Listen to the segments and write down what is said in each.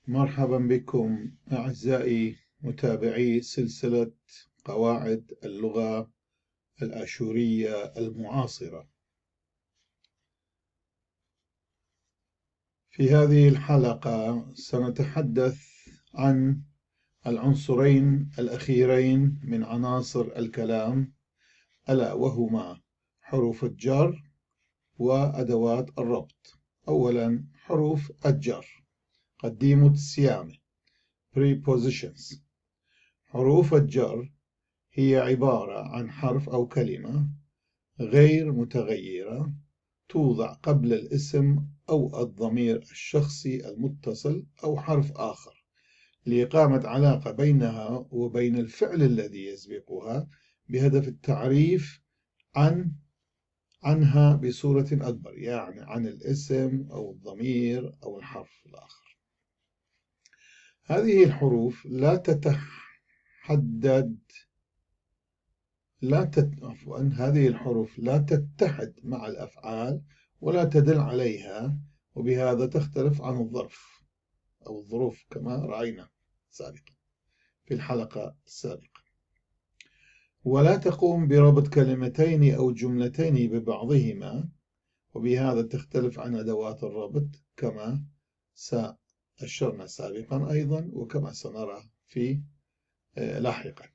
مرحبا بكم أعزائي متابعي سلسلة قواعد اللغة الآشورية المعاصرة. في هذه الحلقة سنتحدث عن العنصرين الأخيرين من عناصر الكلام، ألا وهما حروف الجر وأدوات الربط. أولا حروف الجر، قديمة السيامة prepositions. حروف الجر هي عبارة عن حرف أو كلمة غير متغيرة توضع قبل الاسم أو الضمير الشخصي المتصل أو حرف آخر لإقامة علاقة بينها وبين الفعل الذي يسبقها بهدف التعريف عنها بصورة أكبر، يعني عن الاسم أو الضمير أو الحرف الآخر. هذه الحروف هذه الحروف لا تتحد مع الأفعال ولا تدل عليها، وبهذا تختلف عن الظرف أو الظروف كما رأينا سابقا في الحلقة السابقة، ولا تقوم بربط كلمتين أو جملتين ببعضهما، وبهذا تختلف عن أدوات الربط كما أشرنا سابقا أيضا وكما سنرى في لاحقا.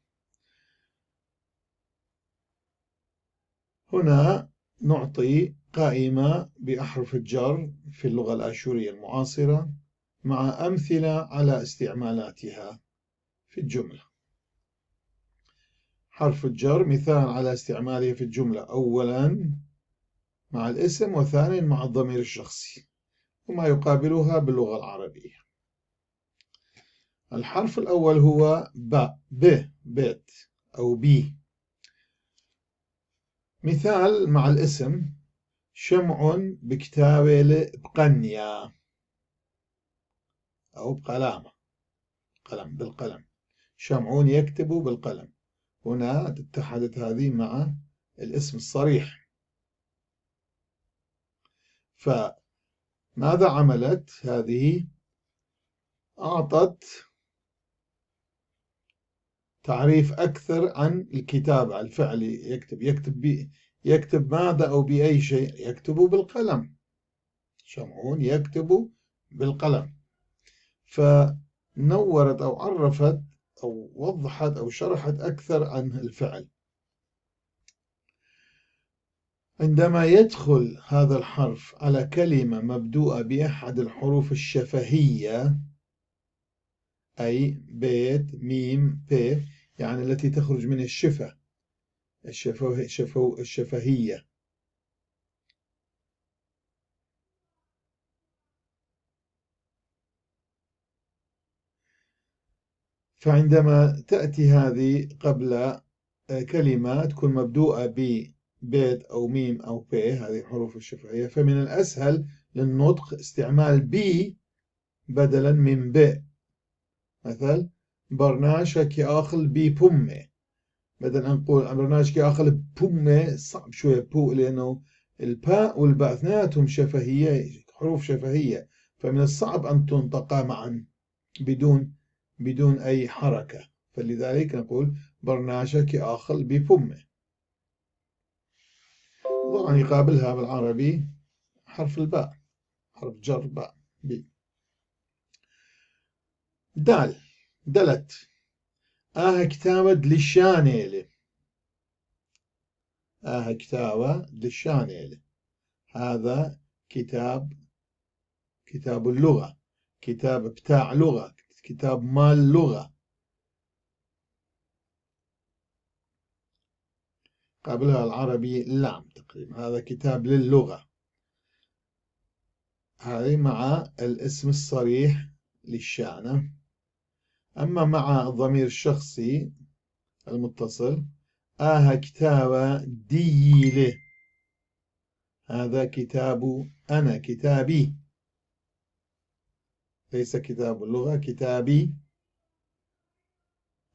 هنا نعطي قائمة بأحرف الجر في اللغة الآشورية المعاصرة مع أمثلة على استعمالاتها في الجملة. حرف الجر مثال على استعماله في الجملة: أولا مع الاسم، وثانيا مع الضمير الشخصي، وما يقابلها باللغة العربية. الحرف الأول هو بيت أو بي. مثال مع الاسم: شمع بكتابة بقنيا أو بقلامة، بالقلم. شمعون يكتب بالقلم. هنا اتحدت هذه مع الاسم الصريح. فماذا عملت هذه؟ أعطت تعريف أكثر عن الكتابة الفعلي. يكتب ماذا أو بأي شيء؟ يكتب بالقلم. شمعون يكتب بالقلم. فنورت أو عرفت أو وضحت أو شرحت أكثر عن الفعل. عندما يدخل هذا الحرف على كلمة مبدوءة بأحد الحروف الشفهية، أي بيت ميم ب، يعني التي تخرج من الشفهية، فعندما تأتي هذه قبل كلمة تكون مبدوءة ببيت أو ميم أو ب، هذه حروف الشفهية، فمن الأسهل للنطق استعمال بي بدلا من ب. مثل برناشك آخل بي بومة، بدل أن نقول برناشك آخل بومة صعب شوية بو، لأنه الباء والباء اثنيناتهم شفهية، حروف شفهية، فمن الصعب أن تنطقا معا بدون أي حركة، فلذلك نقول برناشك آخل ببومة. طبعا يقابلها بالعربي حرف الباء، حرف جر باء بي. دلت كتابة للشانيلة. كتابة للشانيلة، هذا كتاب اللغة، كتاب بتاع لغة، كتاب مال لغة. قبلها العربي لام تقريبا، هذا كتاب للغة. هذه مع الاسم الصريح للشانة. أما مع الضمير الشخصي المتصل: كتابة ديلة، هذا كتاب أنا، كتابي، ليس كتاب اللغة، كتابي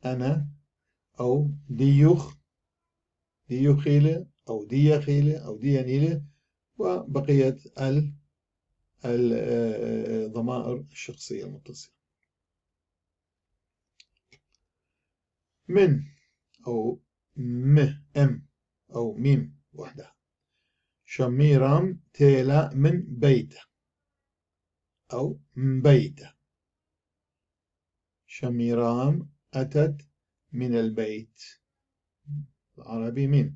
أنا. أو ديوخيلة أو ديخيلة أو ديانيلة، وبقية الضمائر الشخصية المتصلة. من أو م أو ميم وحدها. شميرام تيلا من بيته أو مبيته. شميرام أتت من البيت. العربي من.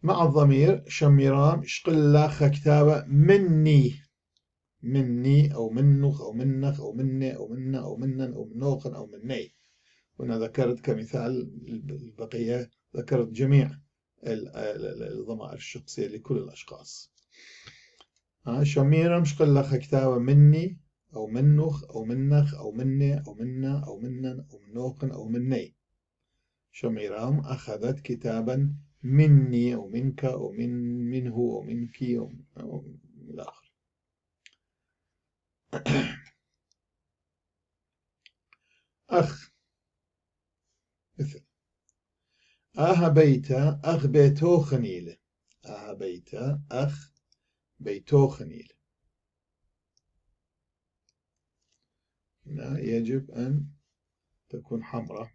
مع الضمير شميرام شقلا كتابة مني. مني أو منخ أو منخ أو مني أو منا أو منن أو منوخن أو مني. هنا ذكرت كمثال البقية، ذكرت جميع الضمائر الشخصية لكل الأشخاص. شميرة مش قلخ كتابة مني أو منخ أو منخ أو مني أو منا أو منن أو منوخن أو مني. شميرام أخذت كتابا مني أو منك أو منه أو منك أو إلى آخره. أخ مثل بيتا أخ بيتوخنيل. بيتا أخ بيتوخنيل. هنا يجب أن تكون حمراء.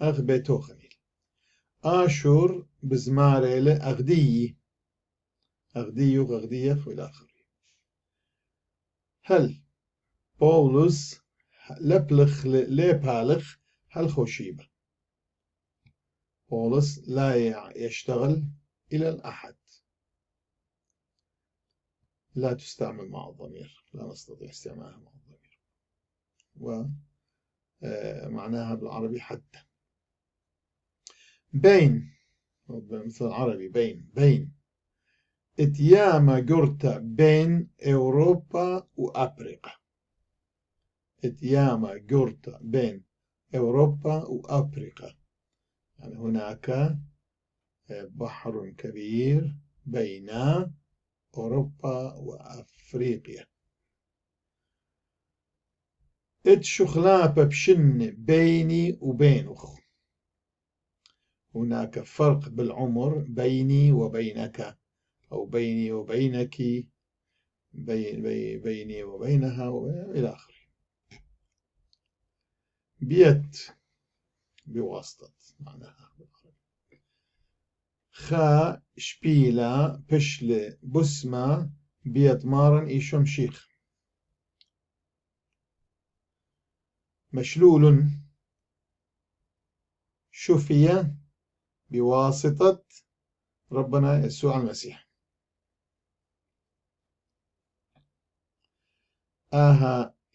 أخ بيتوخنيل. آشور بزماريل أغدي. أغدي وغدية وإلى آخره. هل بولس لبلخ لبالخ هل خوشيبة. بولس لا يشتغل إلى الأحد. لا تستعمل مع الضمير، لا نستطيع استعمالها مع الضمير، ومعناها بالعربي حتى. بين مثل العربي بين اتياما جرتا بين أوروبا وأفريقيا. اتياما جرتا بين أوروبا وأفريقيا، يعني هناك بحر كبير بين أوروبا وأفريقيا. اتشخلابة بشن بيني وبينك. هناك فرق بالعمر بيني وبينك أو بيني وبينك، بيني وبينها إلى آخره. بيت بواسطة معناها. خا شبيلا بشل بسمة بيت مارن إيشم شيخ. مشلول شفي بواسطة ربنا يسوع المسيح.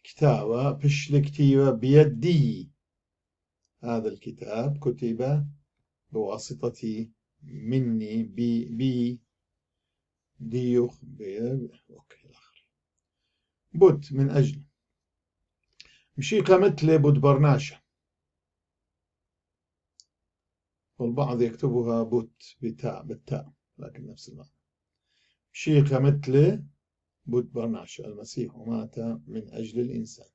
كتابة بشل كتيبة بيدي. هذا الكتاب كتب بواسطتي، مني بي ديوخ أوكي الآخر. بوت من أجل. مشيقة مثل بوت برناشة، والبعض يكتبها بوت بالتاء لكن نفس المعنى. مشيقة مثل بوت برناشة. المسيح مات من أجل الإنسان.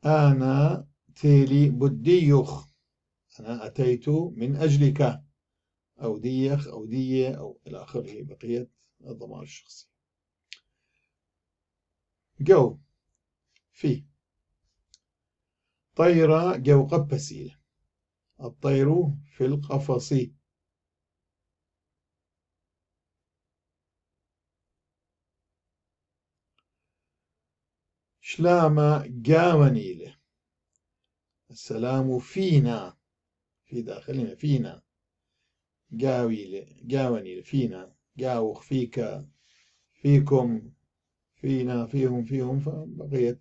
أنا تيلي بوت ديوخ. أنا أتيت من أجلك، أو ديخ أو دية أو إلى آخره بقية الضمائر الشخصية. جو في طيرة جو قبسيلة. الطير في القفص. شلامة جاونيلة. السلام فينا، في داخلنا فينا. جاونيلة فينا. جاوخ فيك فيكم فينا فيهم فبقية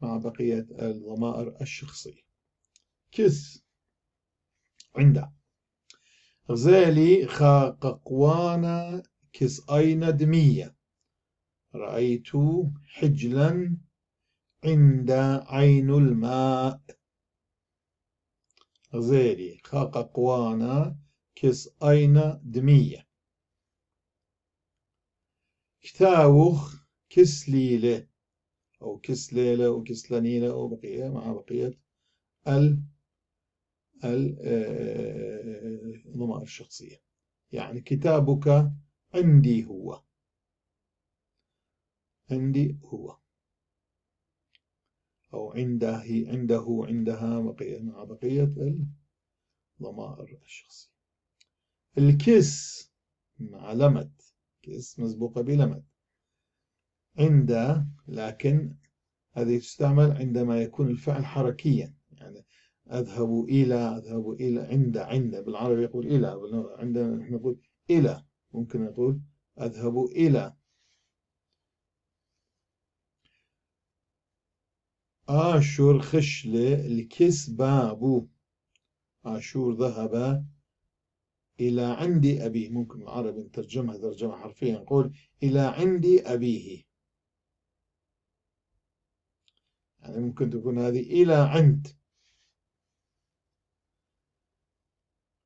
مع بقية الضمائر الشخصية. كس عنده. غزالي خاققوانا كس أين دمية. رأيت حجلا عند عين الماء. غزالي خاققوانا كس أين دمية. كتاوخ كسليلة أو كسليلة أو كسلانيلة أو بقية مع بقية الضمائر الشخصية. يعني كتابك عندي هو. عندي هو، أو عنده عنده عندها مع بقية الضمائر الشخصية. الكس مع لمد، كس مسبوقة بلمد. عند، لكن هذه تستعمل عندما يكون الفعل حركيا، يعني أذهب إلى عند بالعربي يقول إلى، عندنا نحن نقول إلى، ممكن نقول أذهب إلى. آشور خشلة الكس بابو، آشور ذهب إلى عند أبيه، ممكن العربي نترجمها ترجمة حرفيا نقول إلى عند أبيه، يعني ممكن تكون هذه إلى عند.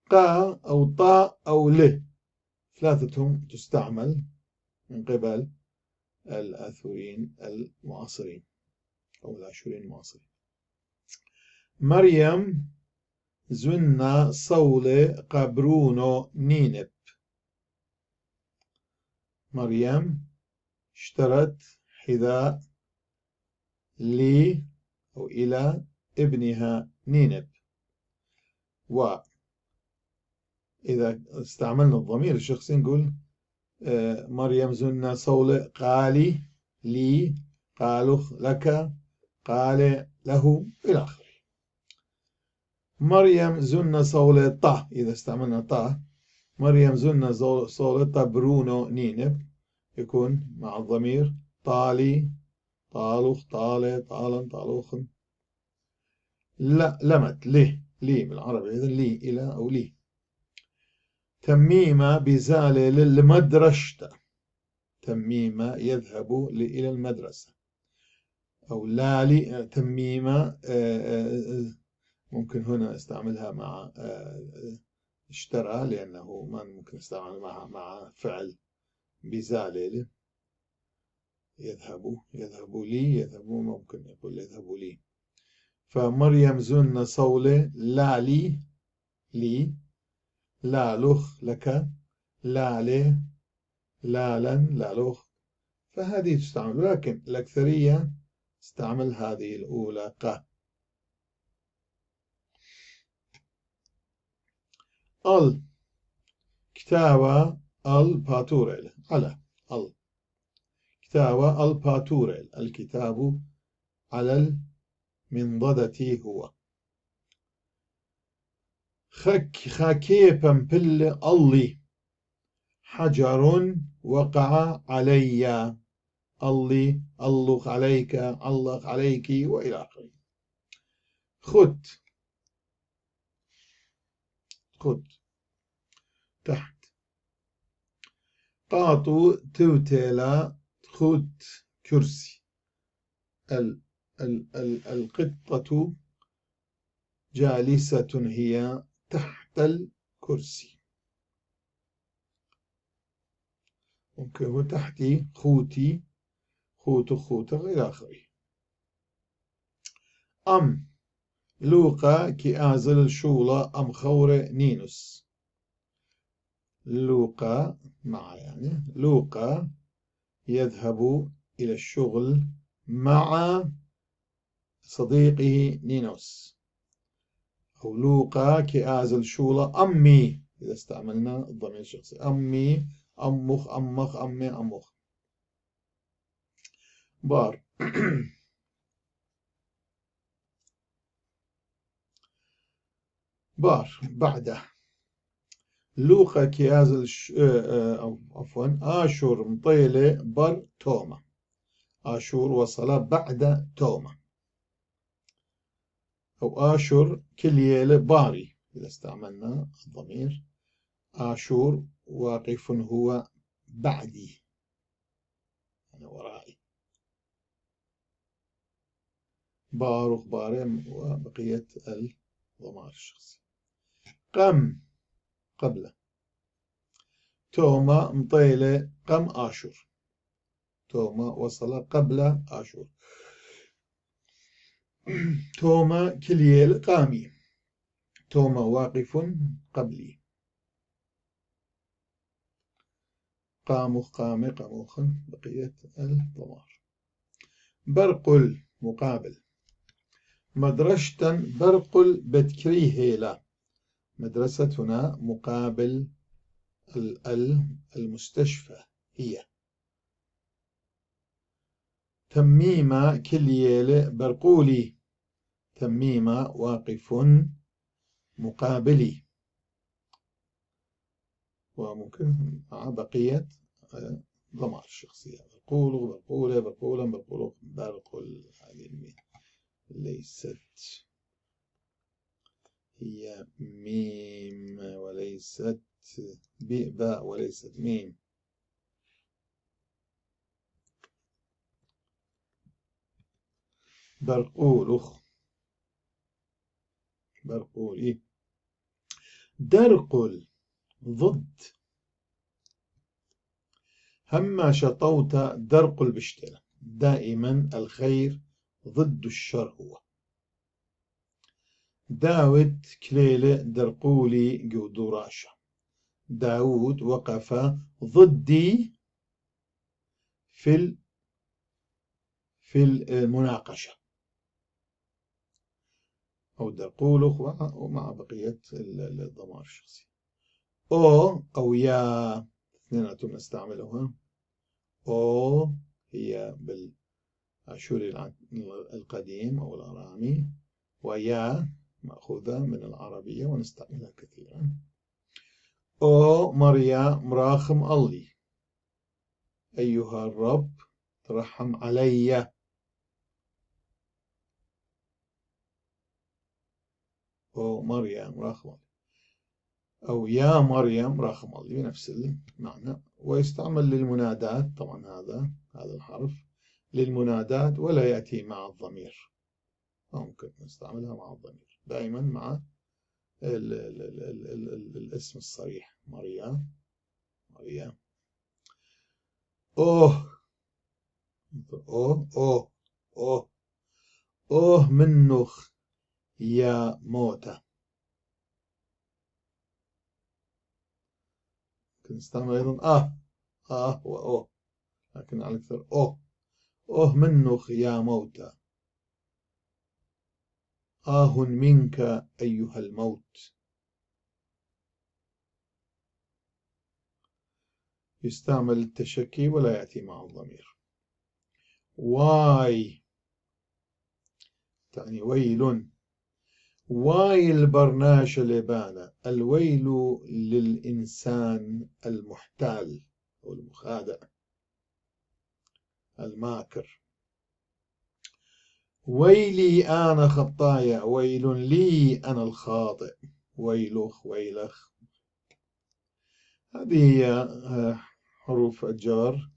قا أو طاء أو له، ثلاثتهم تستعمل من قبل الآثوريين المعاصرين أو الآشوريين المعاصرين. مريم زنا صولة قبرونو نينب، مريم اشترت حذاء لي أو إلى ابنها نينب. وإذا استعملنا الضمير الشخصي نقول مريم زنا صولة قالي لي، قالوا لك، قال له، إلى آخره. مريم زنا صولة طه، إذا استعملنا طه، مريم زنا صولة برونو نينب، يكون مع الضمير طالي، طالوخ، طالي، طالا، طالوخن. لا لمت لي بالعربي، إذن لي إلى أو لي. تميمة بزالة للمدرشة، تميمة يذهب إلى المدرسة. أو لالي تميمة، ممكن هنا استعملها مع اشترى، لأنه ما ممكن استعمل مع فعل بزالة. يذهب لي، يذهب ممكن يقول يذهب لي. فمريم زن صولة لالي لي، لالوخ لك، لالي لالا لالوخ، فهذه تستعمل، لكن الأكثرية استعمل هذه الأولى ق. كتابة الباتوريل، على كتابة الباتوريل، الكتاب على المنضدة هو. خاكي بمبل اللي، حجر وقع علي، اللي الله عليك، الله عليك، وإلى آخره. خد تحت. قاطو توتيلا خد كرسي. القطة جالسة هي تحت الكرسي، ممكن هو تحتي، خوتي، خوته إلى آخره. لوقا كي الشولة خورة نينوس، لوقا مع، يعني لوقا يذهب إلى الشغل مع صديقه نينوس. أو لوقا كي الشولة أمي، إذا استعملنا الضمير الشخصي، أمي، أمخ، أمخ، أمي، أمخ. بار بعده. لوقا كياز أو عفوا آشور مطيلة بر توما، آشور وصل بعد توما. أو آشور كليل باري، إذا استعملنا الضمير آشور واقف هو بعدي، يعني ورائي. باروخ بارم وبقية الضمائر الشخصية. قبله. توما مطيلة قم آشور، توما وصل قبل آشور. توما كليل قامي، توما واقف قبلي. قامخ قامي قاموخ بقية الضمائر. برق مقابل مدرسة برق بتكريه لا، مدرسة هنا مقابل المستشفى هي. تميمة كليل برقولي، تميمة واقف مقابلي، وممكن مع بقية ضمائر الشخصية. برقول برقولة برقولا برقولو برقل، هذه ليست هي ميم وليست باء وليست ميم. برقولخ برقولي. درقل ضد، هما شطوت درقل بشترة، دائما الخير ضد الشر هو. داود كليلة درقولي قودوراشة، داود وقف ضدي في المناقشة، أو درقولخ ومع بقية الضمائر الشخصية. أو يا اثنيناتهم نستعملها. أو هي بالآشوري القديم أو الأرامي، ويا مأخوذة من العربية ونستعملها كثيرا. أو مريا مراخم الله، أيها الرب ترحم علي. أو مريم رحم الله، أو يا مريم رحم الله بنفس المعنى. ويستعمل للمنادات، طبعا هذا الحرف للمنادات ولا يأتي مع الضمير، ممكن نستعملها مع الضمير دائما مع الاسم الصريح. مريم مريم. أوه أوه أوه أوه أوه منخ يا موتى، ممكن نستعمل أيضا وأوه، لكن على أكثر أوه منخ يا موتى. منك أيها الموت، يستعمل التشكي ولا يأتي مع الضمير. واي تعني ويل، واي البرناش لبانة، الويل للإنسان المحتال أو المخادع الماكر. ويلي أنا خطايا، ويل لي أنا الخاطئ. ويلخ ويلخ، هذه هي حروف الجر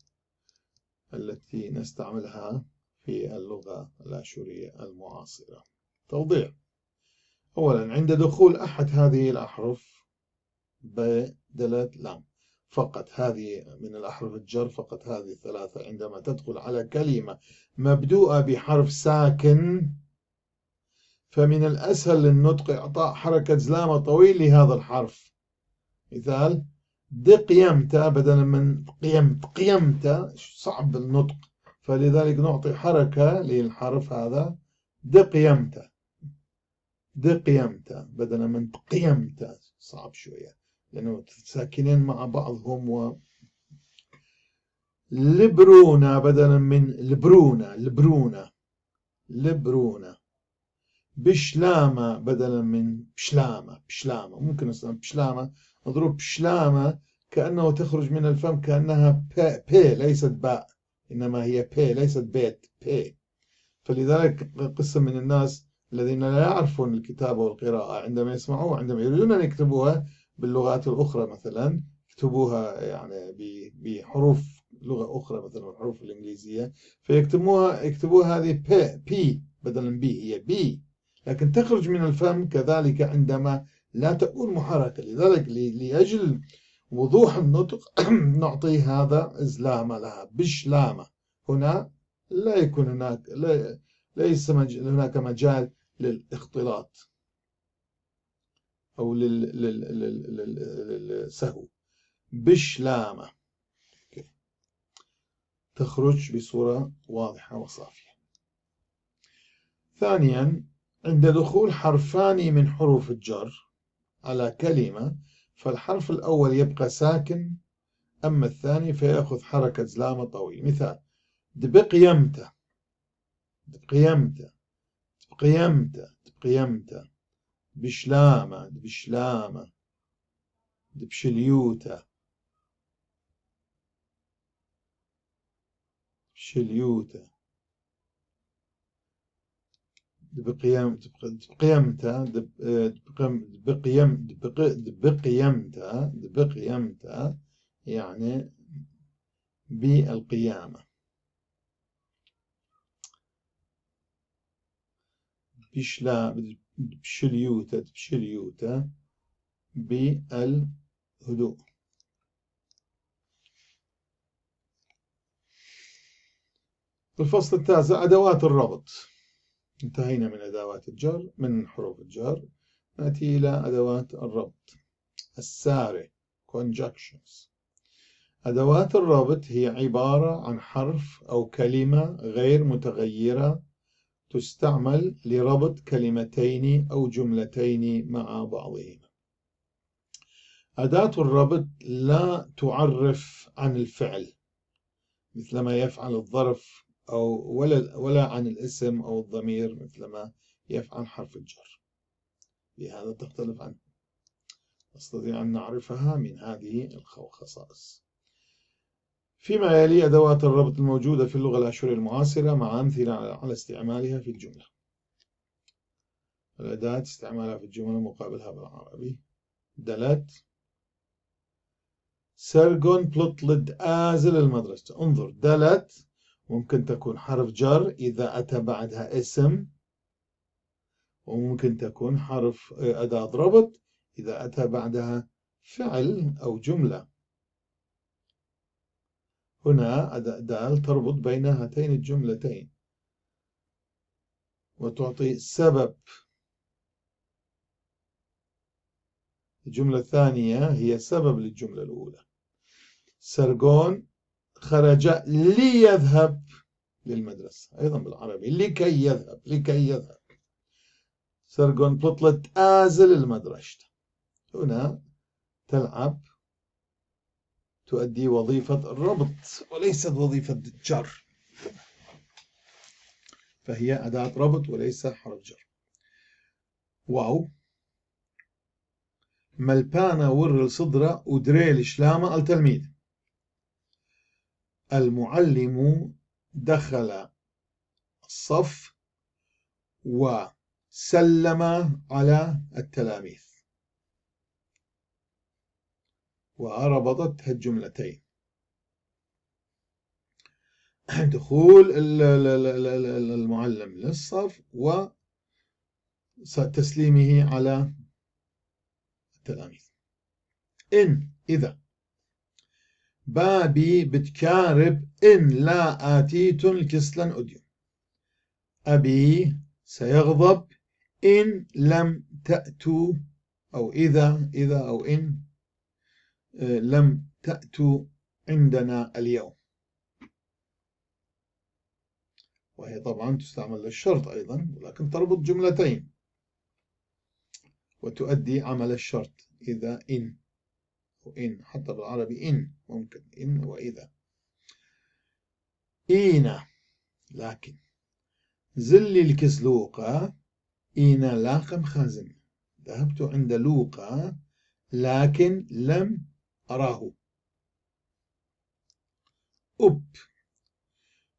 التي نستعملها في اللغة الآشورية المعاصرة. توضيح: أولا، عند دخول أحد هذه الأحرف بدلت لام فقط، هذه من الأحرف الجر فقط، هذه الثلاثة عندما تدخل على كلمة مبدوءة بحرف ساكن فمن الأسهل للنطق إعطاء حركة زلامة طويل لهذا الحرف. مثال: دقيمت بدلا من قيمت صعب النطق، فلذلك نعطي حركة للحرف هذا دقيمت بدلا من قيمت، صعب شوية لأنه ساكنين مع بعضهم. لبرونا بدلا من لبرونا. بشلامة بدلا من بشلامة. ممكن نستعمل بشلامة، نضرب بشلامة كأنه تخرج من الفم كأنها بي ليست باء، إنما هي بي ليست بيت بي. فلذلك قسم من الناس الذين لا يعرفون الكتابة والقراءة عندما عندما يريدون أن يكتبوها باللغات الأخرى مثلا يكتبوها يعني بحروف لغة أخرى مثلا الحروف الإنجليزية، يكتبوها هذه بي بدلا بي، هي بي، لكن تخرج من الفم كذلك عندما لا تكون محركة. لذلك لأجل وضوح النطق نعطي هذا إزلامة لها بشلامة. هنا لا يكون ليس هناك مجال للاختلاط أو للسهو. بشلامة. تخرج بصورة واضحة وصافية. ثانيا، عند دخول حرفان من حروف الجر على كلمة فالحرف الأول يبقى ساكن، أما الثاني فيأخذ حركة زلامة طويل. مثال: دبقيمته، دبقيمته، دبقيمته، دبقيمته، بشلامة، دبشلامة، دبشليوته، دبشليوته، دبقيمته، دبقيمته، دبقيمته، يعني بالقيامة. دبشليوته، دبشليوته، بالهدوء. الفصل التاسع: أدوات الربط. انتهينا من أدوات الجر، من حروف الجر، نأتي إلى أدوات الربط الساري conjunctions. أدوات الربط هي عبارة عن حرف أو كلمة غير متغيرة تستعمل لربط كلمتين أو جملتين مع بعضهما. أداة الربط لا تعرف عن الفعل مثل ما يفعل الظرف أو ولا عن الاسم أو الضمير مثل ما يفعل حرف الجر، بهذا تختلف عنه، نستطيع أن نعرفها من هذه الخصائص. فيما يلي أدوات الربط الموجودة في اللغة الآشورية المعاصرة مع أمثلة على استعمالها في الجملة. الأداة استعمالها في الجملة مقابلها بالعربي: دلت، سرغون بلطلد آزل المدرسة. انظر، دلت ممكن تكون حرف جر إذا أتى بعدها اسم، وممكن تكون حرف أداة ربط إذا أتى بعدها فعل أو جملة. هنا دال تربط بين هاتين الجملتين وتعطي سبب. الجملة الثانية هي سبب للجملة الأولى. سرغون خرج ليذهب للمدرسة، أيضا بالعربي لكي يذهب، لكي يذهب. سرغون بلطلت آزل المدرسة، هنا تلعب، تؤدي وظيفة الربط وليست وظيفة الجر، فهي أداة ربط وليس حرف جر. واو، ملبانا ور صدرة ودريل شلامة التلميذ. المعلم دخل الصف وسلم على التلاميذ، وربطت الجملتين: دخول المعلم للصف وتسليمه على التلاميذ. إن إذا بابي بتكارب إن لا آتيتن كسلا أديم. أبي سيغضب إن لم تأتوا، أو إذا أو إن لم تأتوا عندنا اليوم. وهي طبعا تستعمل للشرط أيضا، ولكن تربط جملتين وتؤدي عمل الشرط. إذا إن، وإن حتى بالعربي إن ممكن إن وإذا. إينا لكن زلي الكسلوقة، إينا لاقم خازن، ذهبت عند لوقا لكن لم أراه. أب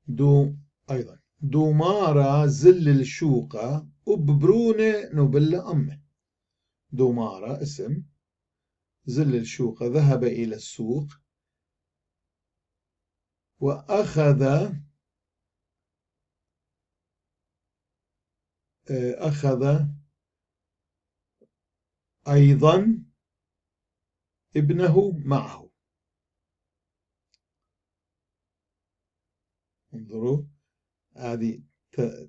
دو أيضا دومارا زل الشوقة أب برونة نوبلة أمه. دومارا اسم، زل الشوقة ذهب إلى السوق وأخذ أيضا ابنه معه. انظروا، هذه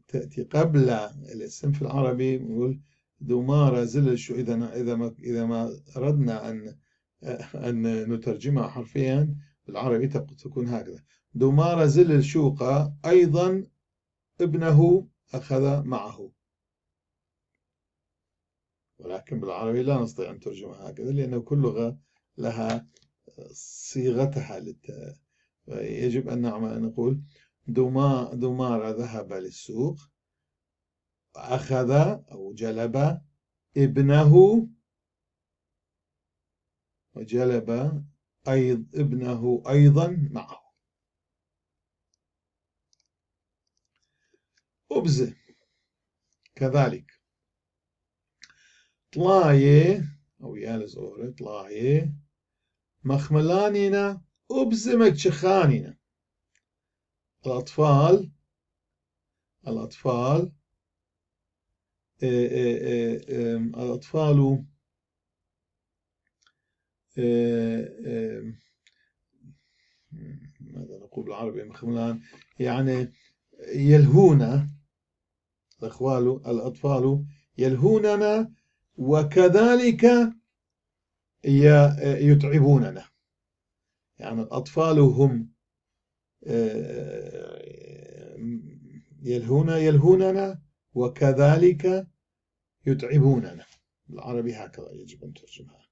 تأتي قبل الاسم في العربي، نقول دومارة زل الشو. إذا ما أردنا أن نترجمها حرفيا بالعربي تكون هكذا: دمار زل الشوقة أيضا ابنه أخذ معه. ولكن بالعربي لا نستطيع أن نترجمها هكذا، لأن كل لغة لها صيغتها يجب أن نقول دمار ذهب للسوق، أخذ أو جلب ابنه، وجلب ابنه أيضا معه. أبز كذلك: طلاية أو يالزور طلاية مخملاننا أبز مكشخاننا. الأطفال الأطفال ماذا نقول بالعربي مخملان؟ يعني يلهون الأطفال يلهوننا، وكذلك يتعبوننا. يعني الأطفال هم يلهوننا وكذلك يتعبوننا. بالعربي هكذا يجب أن نترجمها،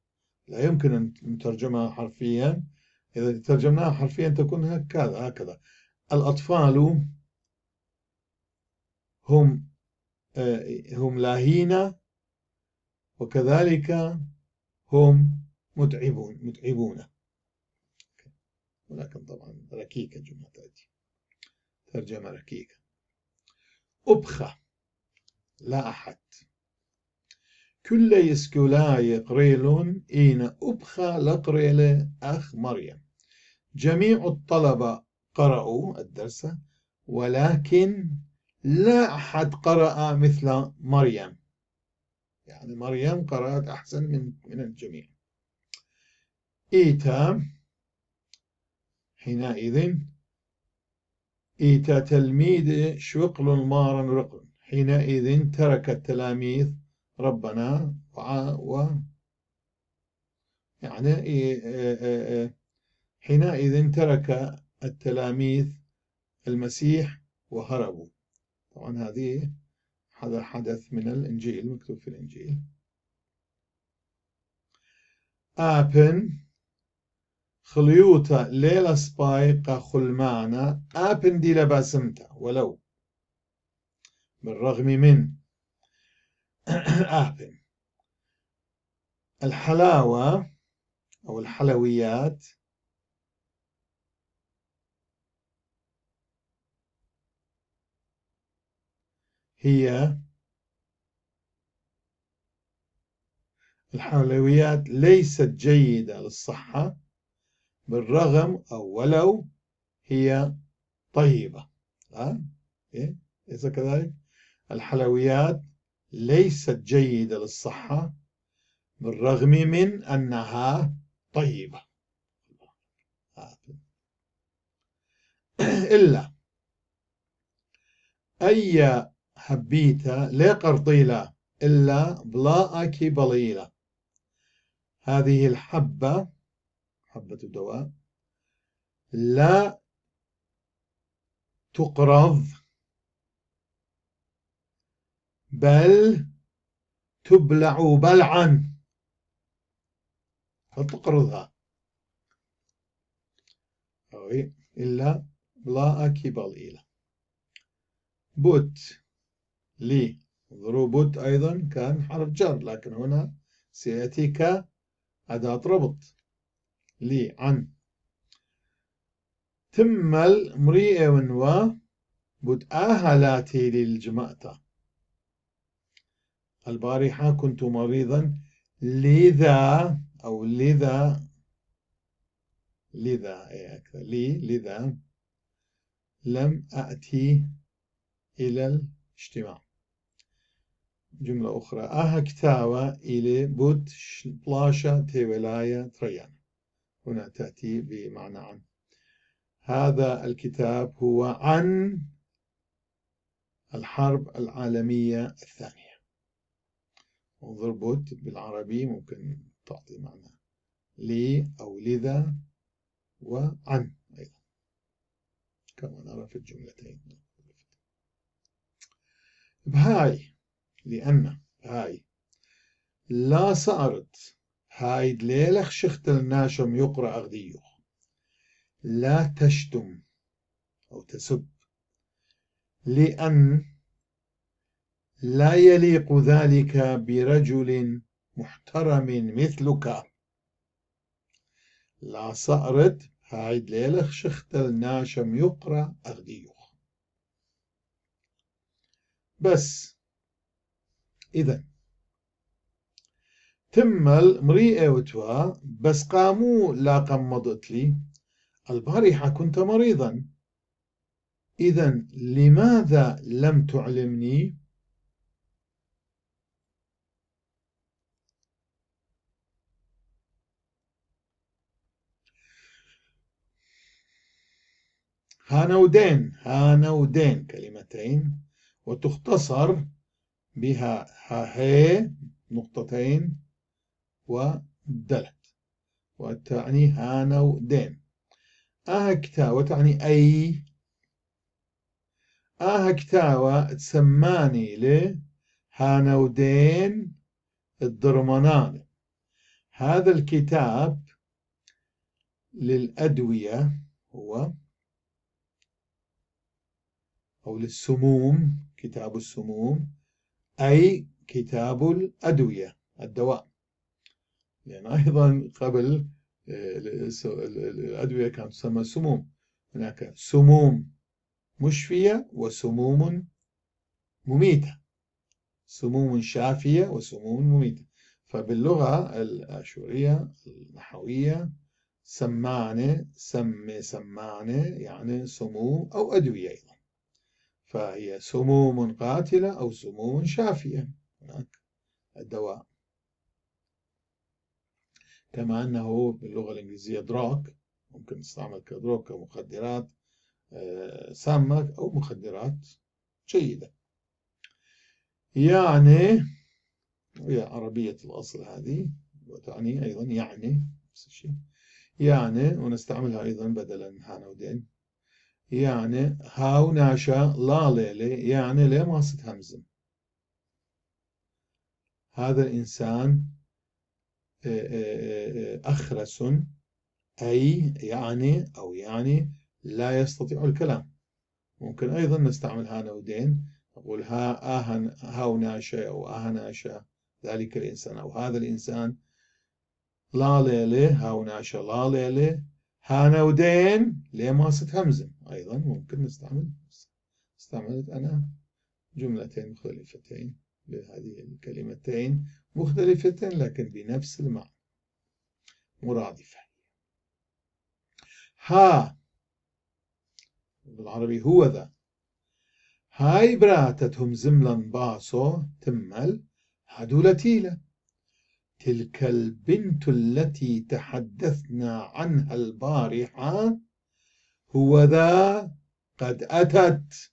لا يمكن أن نترجمها حرفيا. إذا ترجمناها حرفيا تكون هكذا: الأطفال هم لاهين، وكذلك هم متعبون. ولكن طبعا ركيكة جملة تأتي ترجمة ركيكة. أبخى لا أحد كل يسكولاي قريلون إين أبخى لقريل أخ مريم. جميع الطلبة قرأوا الدرس، ولكن لا أحد قرأ مثل مريم. يعني مريم قرأت أحسن من الجميع. إيتا حينئذ إيتا تلميذ شقل مارا رقل. حينئذ ترك التلاميذ ربنا يعني حينئذ ترك التلاميذ المسيح وهربوا. طبعا هذا حدث من الإنجيل، مكتوب في الإنجيل. آبن خليوتا ليلة سبايقة خلمانا آبن دي لباسمتا ولو بالرغم من آبن. الحلاوة أو الحلويات ليست جيدة للصحة بالرغم أو ولو هي طيبة. ليس كذلك؟ الحلويات ليست جيدة للصحة بالرغم من أنها طيبة. إلا أي حبيتة لا قرطيلة إلا بلاءك بليلة. هذه الحبة، حبة الدواء، لا تقرض بل تبلع بلعا. فتقرضها إلا بلاءك بليلة. بوت لي، ضروب بوت أيضا كان حرف جر، لكن هنا سيأتي كأداة ربط. لي عن تمل مريء ونوا بوت آهلاتي للجماعة. البارحة كنت مريضا لذا أو لذا لذا لم أأتي إلى الاجتماع. جملة أخرى: كتاوة إلى بود بلاشة تيولاية تريان. هنا تأتي بمعنى عن. هذا الكتاب هو عن الحرب العالمية الثانية. انظر بود بالعربي ممكن تعطي معنى لي أو لذا وعن أيضا كما نرى في الجملتين. بهاي لأن هاي لا صارت هاي دليلخ شختل ناشم يقرأ أغديوخ لا تشتم أو تسب لأن لا يليق ذلك برجل محترم مثلك. لا صارت هاي دليلخ شختل ناشم يقرأ أغديوخ. بس إذا تمل مريئة وتوا بس قاموا لا قمضت لي البارحة كنت مريضا إذا لماذا لم تعلمني؟ هانودين كلمتين وتختصر بها هي نقطتين ودلت وتعني هانودين. كتاوة تعني أي كتاوة تسماني له هانودين الضرمنان. هذا الكتاب للأدوية هو أو للسموم، كتاب السموم أي كتاب الأدوية الدواء، لأن أيضا قبل الأدوية كانت تسمى سموم. هناك سموم مشفية وسموم مميتة، سموم شافية وسموم مميتة. فباللغة الآشورية النحوية سمانة سمانة يعني سموم أو أدوية أيضا، فهي سموم قاتلة أو سموم شافية. هناك الدواء كما أنه باللغة الإنجليزية دراك ممكن تستعمل كدروك كمخدرات سامة أو مخدرات جيدة. يعني هي عربية الأصل هذه وتعني أيضا يعني نفس الشيء، يعني ونستعملها أيضا بدلا هانودين. يعني هاو ناشا لا ليلي يعني ليه ماسة همزم. هذا الإنسان أخرس أي يعني أو يعني لا يستطيع الكلام. ممكن أيضا نستعمل هانودين نقول هاو ناشا أو ناشا ذلك الإنسان أو هذا الإنسان لا ليلة هاو ناشا لا ليلة هانودين ليه ماسة همزم. أيضا ممكن استعملت أنا جملتين مختلفتين لهذه الكلمتين مختلفتين لكن بنفس المعنى مرادفة. بالعربي هو ذا هاي براتتهم زملا باصو تمل هدولتيلة تلك البنت التي تحدثنا عنها البارحة هو ذا قد أتت.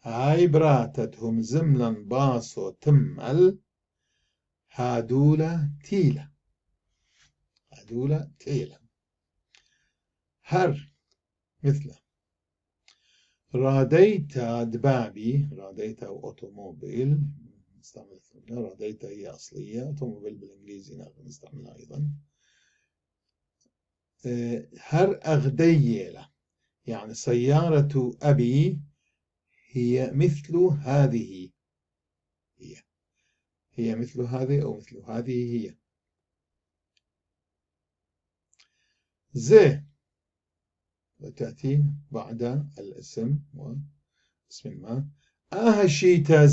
هاي براتتهم زملا باصو تمل هادولة تيلة هر مثله راديت دبابي راديت أو أوتوموبيل نستعمل راديت هي أصلية أوتوموبيل بالإنجليزي نستعملها أيضا. هر أغديلة يعني سيارة أبي هي مثل هذه هي مثل هذه أو مثل هذه هي. زي وتأتي بعد الاسم واسم ما. شيتا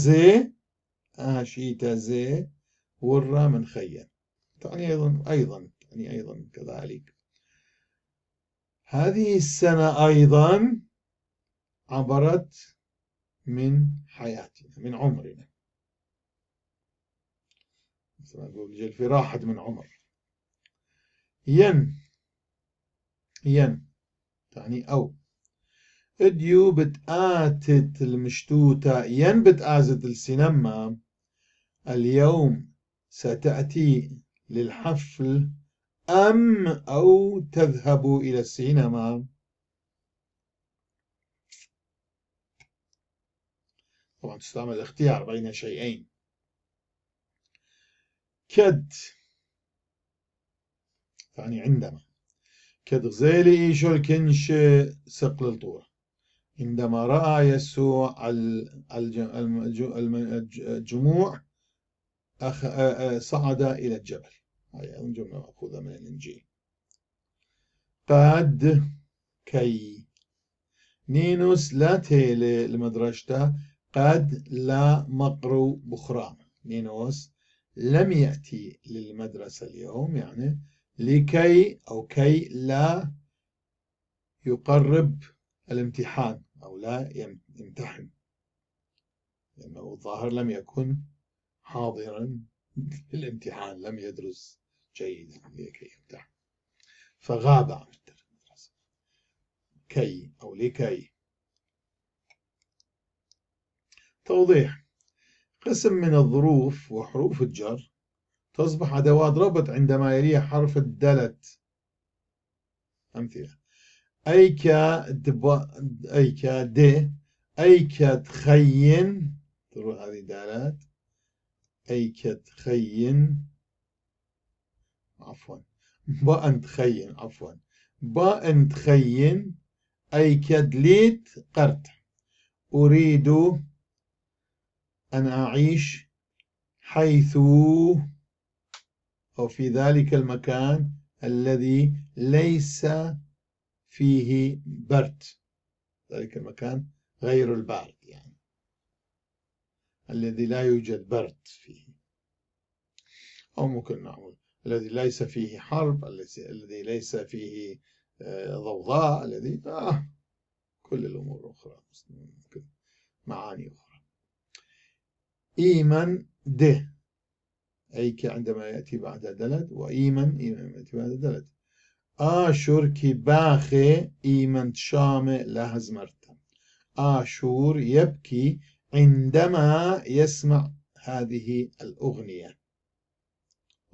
زي ورا من خيّن تعني أيضا كذلك. هذه السنة أيضا عبرت من حياتنا من عمرنا، مثلا نقول جلفي راحت من عمر. ين تعني أو اديو بتآتت المشتوتة ين بتآزت السينما اليوم ستأتي للحفل أو تذهب إلى السينما؟ طبعا تستعمل الاختيار بين شيئين. كد يعني عندما كد غزيلي إيشو الكنش سقل الطورة عندما رأى يسوع الجموع صعد إلى الجبل. هذه جملة مأخوذة من الإنجيل. قد كي نينوس لا تيلي لمدرجته قد لا مقرو بخرام. نينوس لم يأتي للمدرسة اليوم يعني لكي أو كي لا يقرب الامتحان أو لا يمتحن، لأنه الظاهر لم يكن حاضرا في الامتحان، لم يدرس جيدا لكي يمتحن فغاب عن المدرسة. كي أو لكي. توضيح: قسم من الظروف وحروف الجر تصبح أدوات ربط عندما يليها حرف الدلت. أمثلة: أيك د أيك تخين. تروح هذه دالات. أيك تخين عفوا بأن تخين عفوا بأن تخين. أيك دليت قرت. أريد أن أعيش حيث أو في ذلك المكان الذي ليس فيه برد. ذلك المكان غير البارد يعني الذي لا يوجد برد فيه. أو ممكن نقول الذي ليس فيه حرب، الذي ليس فيه ضوضاء، الذي كل الأمور الأخرى ممكن معاني أخرى. إيمن ده أيك عندما يأتي بعد دلت، وإيمن يأتي بعد دلت. آشور كي باخي إيمن شامي لهزمرتا. آشور يبكي عندما يسمع هذه الأغنية.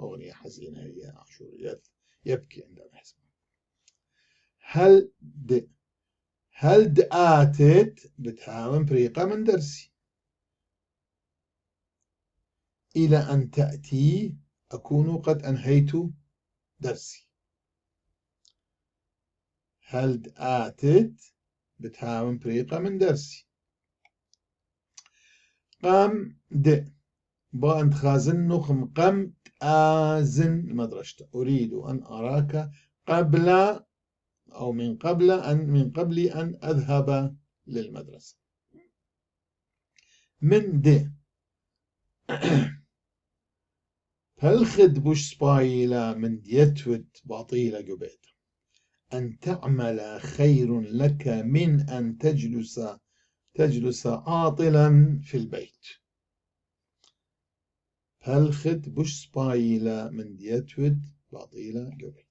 أغنية حزينة هي. آشور يبكي عندما يسمع. هل دآتت بتهاون بريقة من درسي. إلى أن تأتي أكون قد أنهيت درسي. هل دآتت بتهاون بريقة من درسي. قام با أنت خازن نخم قم آزن المدرسة. أريد أن أراك قبل أو من قبل أن أذهب للمدرسة. من هالخد بوش سبايلا من ديتوت باطيلة جبيت. أن تعمل خير لك من أن تجلس عاطلا في البيت. هالخد بوش سبايلا من ديتوت باطيلة جبيت.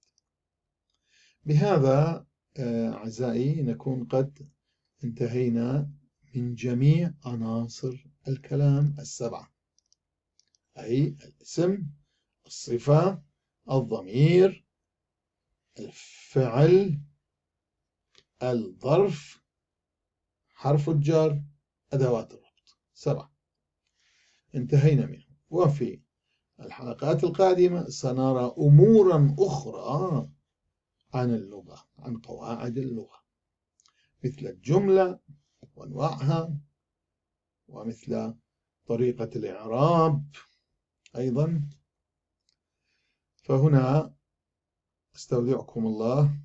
بهذا أعزائي نكون قد انتهينا من جميع عناصر الكلام السبعة، أي الاسم، الصفة، الضمير، الفعل، الظرف، حرف الجر، أدوات الربط. 7 انتهينا منهم. وفي الحلقات القادمة سنرى أمورا أخرى عن اللغة، عن قواعد اللغة، مثل الجملة وأنواعها، ومثل طريقة الإعراب أيضا. فهنا استودعكم الله،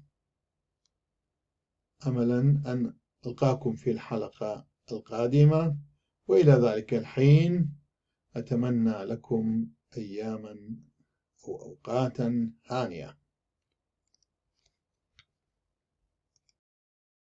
أملا أن ألقاكم في الحلقة القادمة، وإلى ذلك الحين أتمنى لكم أياما أو أوقاتا هانية.